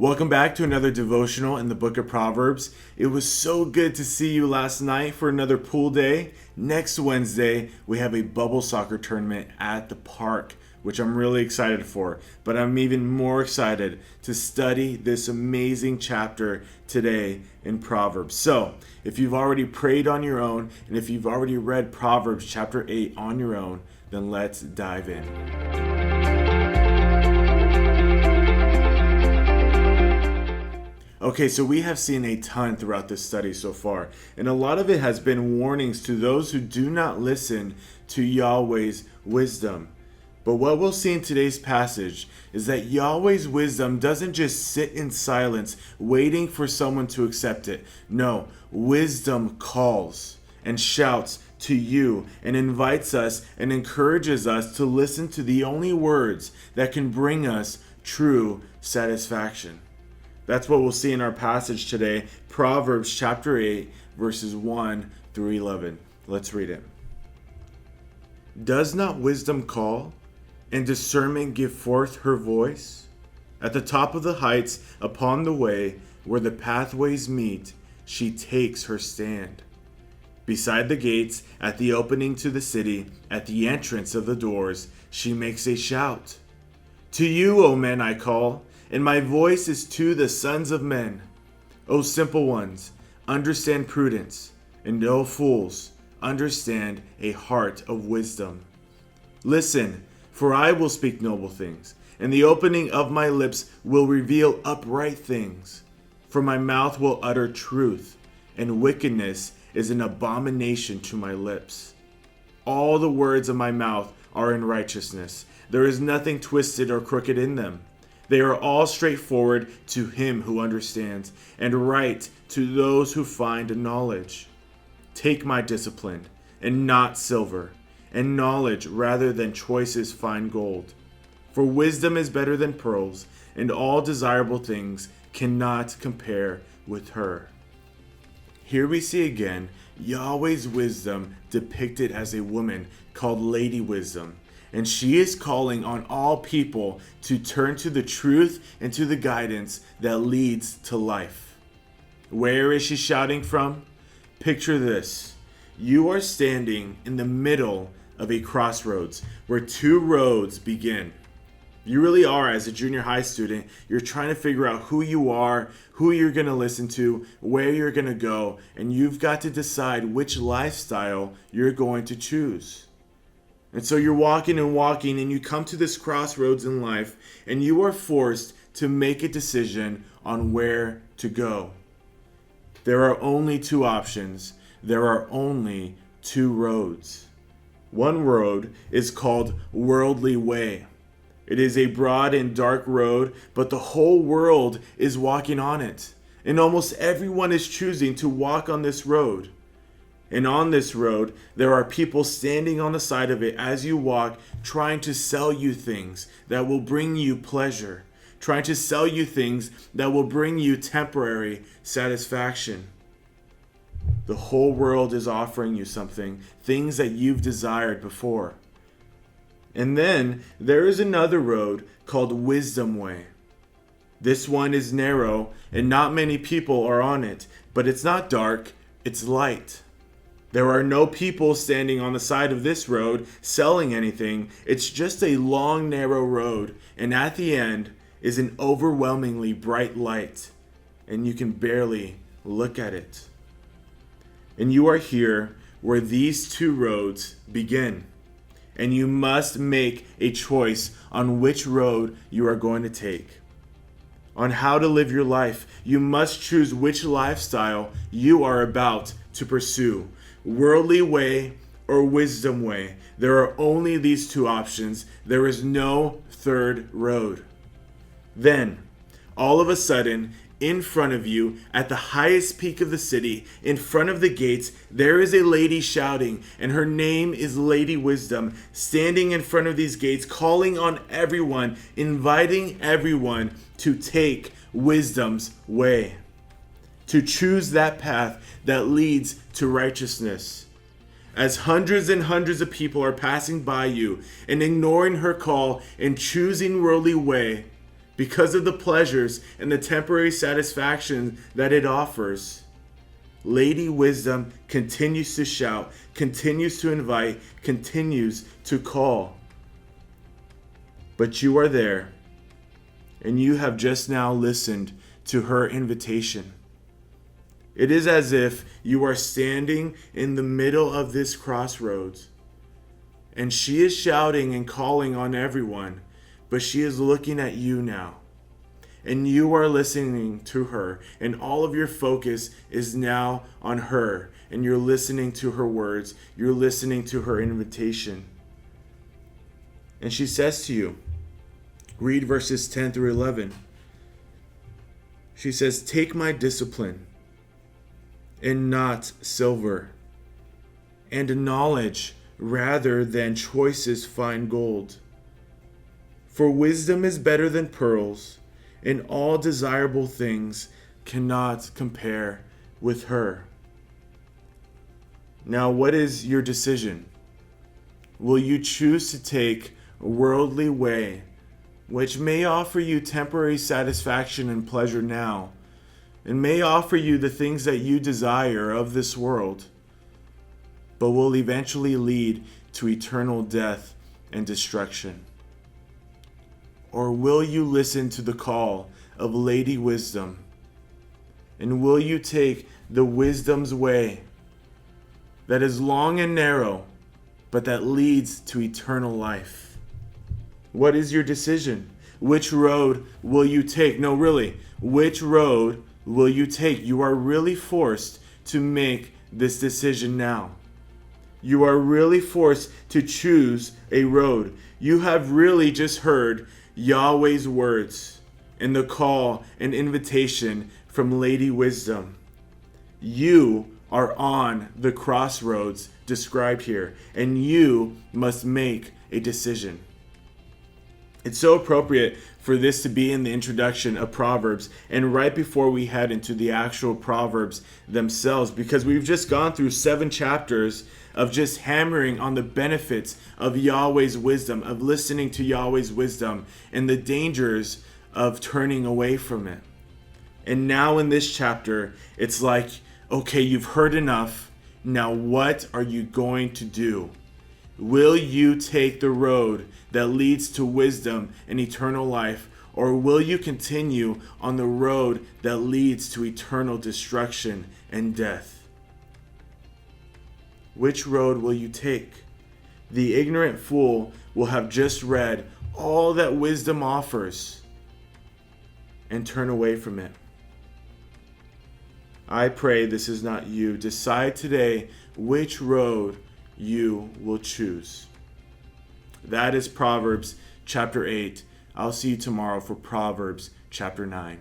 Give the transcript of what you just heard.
Welcome back to another devotional in the book of Proverbs. It was so good to see you last night for another pool day. Next Wednesday, we have a bubble soccer tournament at the park, which I'm really excited for. But I'm even more excited to study this amazing chapter today in Proverbs. So, if you've already prayed on your own, and if you've already read Proverbs chapter 8 on your own, then let's dive in. Okay, so we have seen a ton throughout this study so far, and a lot of it has been warnings to those who do not listen to Yahweh's wisdom. But what we'll see in today's passage is that Yahweh's wisdom doesn't just sit in silence, waiting for someone to accept it. No, wisdom calls and shouts to you and invites us and encourages us to listen to the only words that can bring us true satisfaction. That's what we'll see in our passage today, Proverbs chapter 8, verses 1 through 11. Let's read it. Does not wisdom call, and discernment give forth her voice? At the top of the heights, upon the way where the pathways meet, she takes her stand. Beside the gates, at the opening to the city, at the entrance of the doors, she makes a shout. To you, O men, I call, and my voice is to the sons of men. O simple ones, understand prudence, and O fools, understand a heart of wisdom. Listen, for I will speak noble things, and the opening of my lips will reveal upright things. For my mouth will utter truth, and wickedness is an abomination to my lips. All the words of my mouth are in righteousness. There is nothing twisted or crooked in them. They are all straightforward to him who understands, and right to those who find knowledge. Take my discipline, and not silver, and knowledge rather than choicest fine gold. For wisdom is better than pearls, and all desirable things cannot compare with her. Here we see again Yahweh's wisdom depicted as a woman called Lady Wisdom. And she is calling on all people to turn to the truth and to the guidance that leads to life. Where is she shouting from? Picture this. You are standing in the middle of a crossroads where two roads begin. You really are, as a junior high student, you're trying to figure out who you are, who you're going to listen to, where you're going to go, and you've got to decide which lifestyle you're going to choose. And so you're walking, and you come to this crossroads in life, and you are forced to make a decision on where to go. There are only two options. There are only two roads. One road is called worldly way. It is a broad and dark road, but the whole world is walking on it. And almost everyone is choosing to walk on this road. And on this road, there are people standing on the side of it as you walk, trying to sell you things that will bring you pleasure, trying to sell you things that will bring you temporary satisfaction. The whole world is offering you something, things that you've desired before. And then there is another road called Wisdom Way. This one is narrow, and not many people are on it, but it's not dark, it's light. There are no people standing on the side of this road selling anything. It's just a long, narrow road, and at the end is an overwhelmingly bright light, and you can barely look at it. And you are here where these two roads begin, and you must make a choice on which road you are going to take. On how to live your life, you must choose which lifestyle you are about to pursue. Worldly way or wisdom way. There are only these two options. There is no third road. Then, all of a sudden, in front of you, at the highest peak of the city, in front of the gates, there is a lady shouting, and her name is Lady Wisdom, standing in front of these gates, calling on everyone, inviting everyone to take wisdom's way, to choose that path that leads to righteousness. As hundreds and hundreds of people are passing by you and ignoring her call and choosing worldly way, because of the pleasures and the temporary satisfaction that it offers, Lady Wisdom continues to shout, continues to invite, continues to call. But you are there, and you have just now listened to her invitation. It is as if you are standing in the middle of this crossroads, and she is shouting and calling on everyone, but she is looking at you now. And you are listening to her, and all of your focus is now on her, and you're listening to her words, you're listening to her invitation. And she says to you, read verses 10 through 11. She says, "Take my discipline, and not silver, and knowledge rather than choicest fine gold. For wisdom is better than pearls, and all desirable things cannot compare with her." Now, what is your decision? Will you choose to take a worldly way, which may offer you temporary satisfaction and pleasure now, and may offer you the things that you desire of this world, but will eventually lead to eternal death and destruction? Or will you listen to the call of Lady Wisdom? And will you take the wisdom's way that is long and narrow, but that leads to eternal life? What is your decision? Which road will you take? No, really, which road will you take? You are really forced to make this decision now. You are really forced to choose a road. You have really just heard Yahweh's words and the call and invitation from Lady Wisdom. You are on the crossroads described here, and you must make a decision. It's so appropriate for this to be in the introduction of Proverbs and right before we head into the actual Proverbs themselves, because we've just gone through 7 chapters of just hammering on the benefits of Yahweh's wisdom, of listening to Yahweh's wisdom, and the dangers of turning away from it. And now in this chapter, it's like, okay, you've heard enough. Now what are you going to do? Will you take the road that leads to wisdom and eternal life, or will you continue on the road that leads to eternal destruction and death? Which road will you take? The ignorant fool will have just read all that wisdom offers and turn away from it. I pray this is not you. Decide today which road you will choose. That is Proverbs chapter 8. I'll see you tomorrow for Proverbs chapter 9.